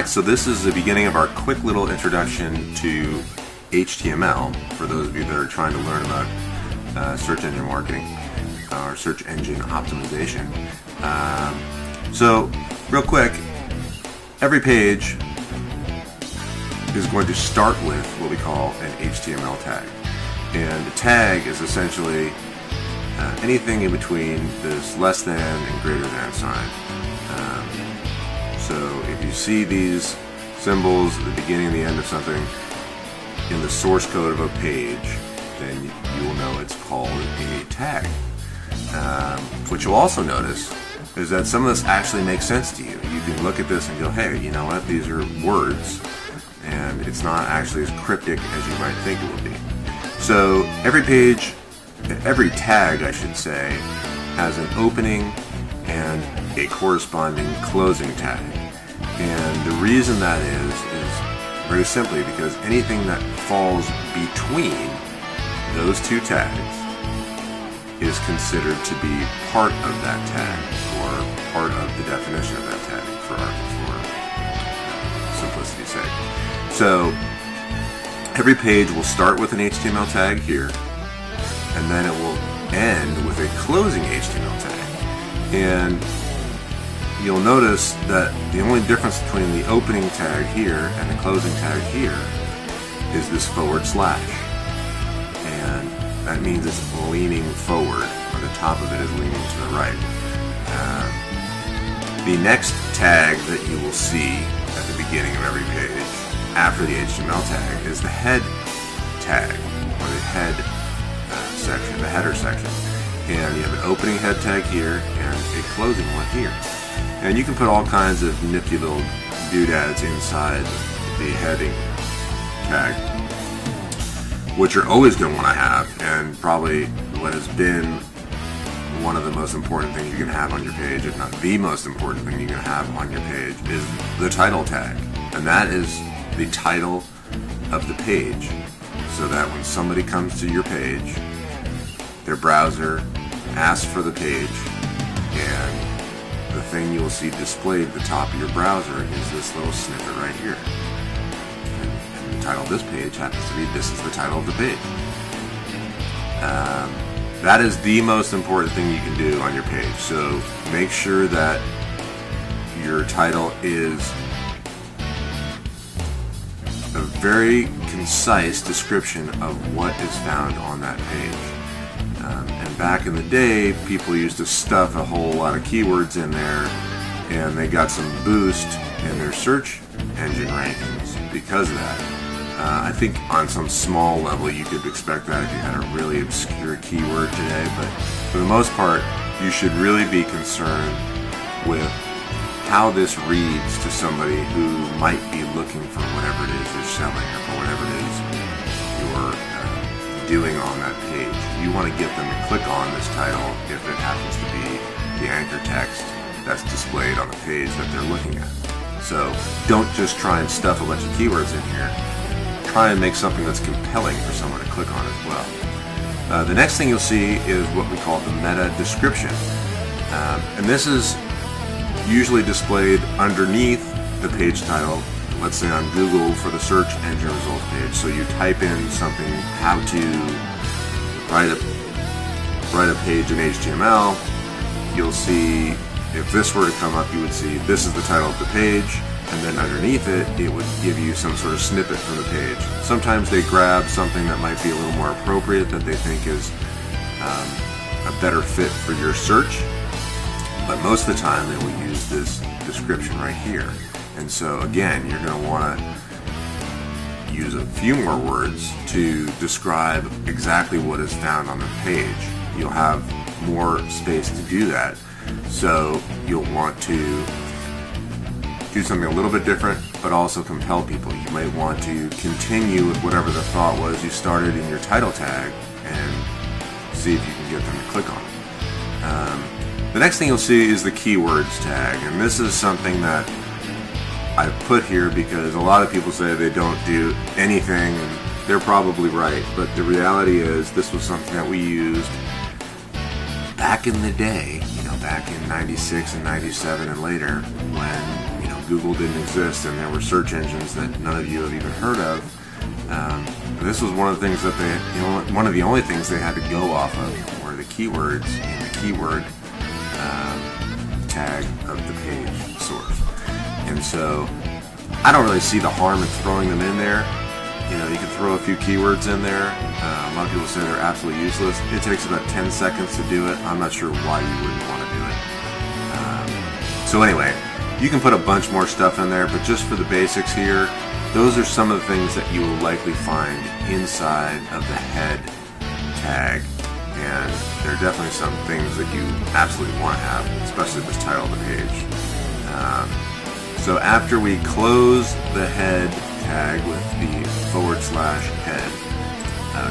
Alright, so this is the beginning of our quick little introduction to HTML for those of you that are trying to learn about search engine marketing or search engine optimization. So real quick, every page is going to start with what we call an HTML tag. And a tag is essentially anything in between this less than and greater than sign. So if you see these symbols at the beginning and the end of something in the source code of a page, then you will know it's called a tag. What you'll also notice is that some of this actually makes sense to you. You can look at this and go, hey, you know what, these are words, and it's not actually as cryptic as you might think it would be. So every page, every tag I should say, has an opening and a corresponding closing tag. And the reason that is very simply because anything that falls between those two tags is considered to be part of that tag, or part of the definition of that tag, for simplicity's sake. So every page will start with an HTML tag here, and then it will end with a closing HTML tag. And you'll notice that the only difference between the opening tag here and the closing tag here is this // and that means it's leaning forward, or the top of it is leaning to the right. The next tag that you will see at the beginning of every page after the HTML tag is the head tag, or the head section, the header section. And you have an opening head tag here and a closing one here. And you can put all kinds of nifty little doodads inside the heading tag, which you're always going to want to have, and probably what has been one of the most important things you can have on your page, if not the most important thing you can have on your page, is the title tag. And that is the title of the page, so that when somebody comes to your page, their browser asks for the page, and the thing you'll see displayed at the top of your browser is this little snippet right here. And the title of this page happens to be, this is the title of the page. That is the most important thing you can do on your page. So make sure that your title is a very concise description of what is found on that page. And back in the day, people used to stuff a whole lot of keywords in there, and they got some boost in their search engine rankings because of that. I think on some small level you could expect that if you had a really obscure keyword today, but for the most part you should really be concerned with how this reads to somebody who might be looking for whatever it is you're selling, or for whatever it is you're doing on that page. You want to get them to click on this title if it happens to be the anchor text that's displayed on the page that they're looking at. So don't just try and stuff a bunch of keywords in here. Try and make something that's compelling for someone to click on as well. The next thing you'll see is what we call the meta description. And this is usually displayed underneath the page title. Let's say on Google for the search engine results page. So you type in something, how to write a page in HTML. You'll see, if this were to come up, you would see this is the title of the page, and then underneath it, it would give you some sort of snippet from the page. Sometimes they grab something that might be a little more appropriate that they think is a better fit for your search, but most of the time they will use this description right here. And so again, you're going to want to use a few more words to describe exactly what is found on the page. You'll have more space to do that, so you'll want to do something a little bit different, but also compel people. You might want to continue with whatever the thought was you started in your title tag and see if you can get them to click on it. The next thing you'll see is the keywords tag, and this is something that I put here because a lot of people say they don't do anything, and they're probably right, but the reality is this was something that we used back in the day, back in 96 and 97 and later, when Google didn't exist and there were search engines that none of you have even heard of. This was one of the things that one of the only things they had to go off of were the keywords in the keyword tag of the page source. And so I don't really see the harm in throwing them in there. You can throw a few keywords in there. A lot of people say they're absolutely useless. It takes about 10 seconds to do it. I'm not sure why you wouldn't want to do it. So anyway, you can put a bunch more stuff in there, but just for the basics here, those are some of the things that you will likely find inside of the head tag. And there are definitely some things that you absolutely want to have, especially this title of the page. So after we close the head tag with the /head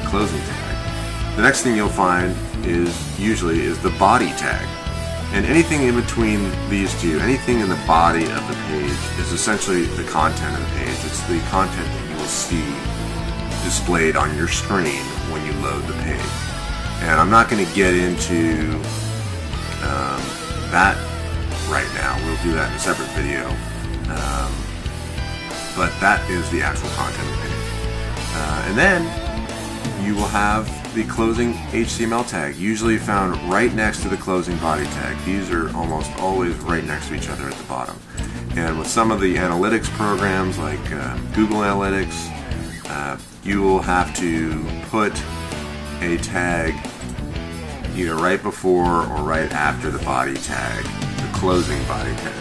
closing tag, the next thing you'll find usually is the body tag. And anything in between these two, anything in the body of the page is essentially the content of the page. It's the content that you will see displayed on your screen when you load the page. And I'm not going to get into that right now. We'll do that in a separate video. But that is the actual content of the page. And then you will have the closing HTML tag, usually found right next to the closing body tag. These are almost always right next to each other at the bottom. And with some of the analytics programs like Google Analytics, you will have to put a tag either right before or right after the body tag, the closing body tag.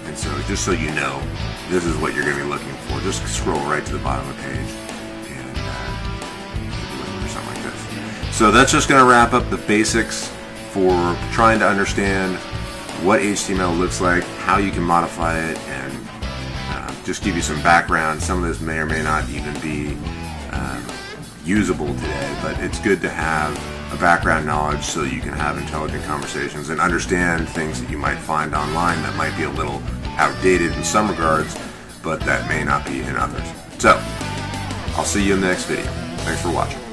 And so just so you know, this is what you're going to be looking for. Just scroll right to the bottom of the page and look for something like this. So that's just going to wrap up the basics for trying to understand what HTML looks like, how you can modify it, and just give you some background. Some of this may or may not even be usable today, but it's good to have a background knowledge so you can have intelligent conversations and understand things that you might find online that might be a little outdated in some regards, but that may not be in others. So, I'll see you in the next video. Thanks for watching.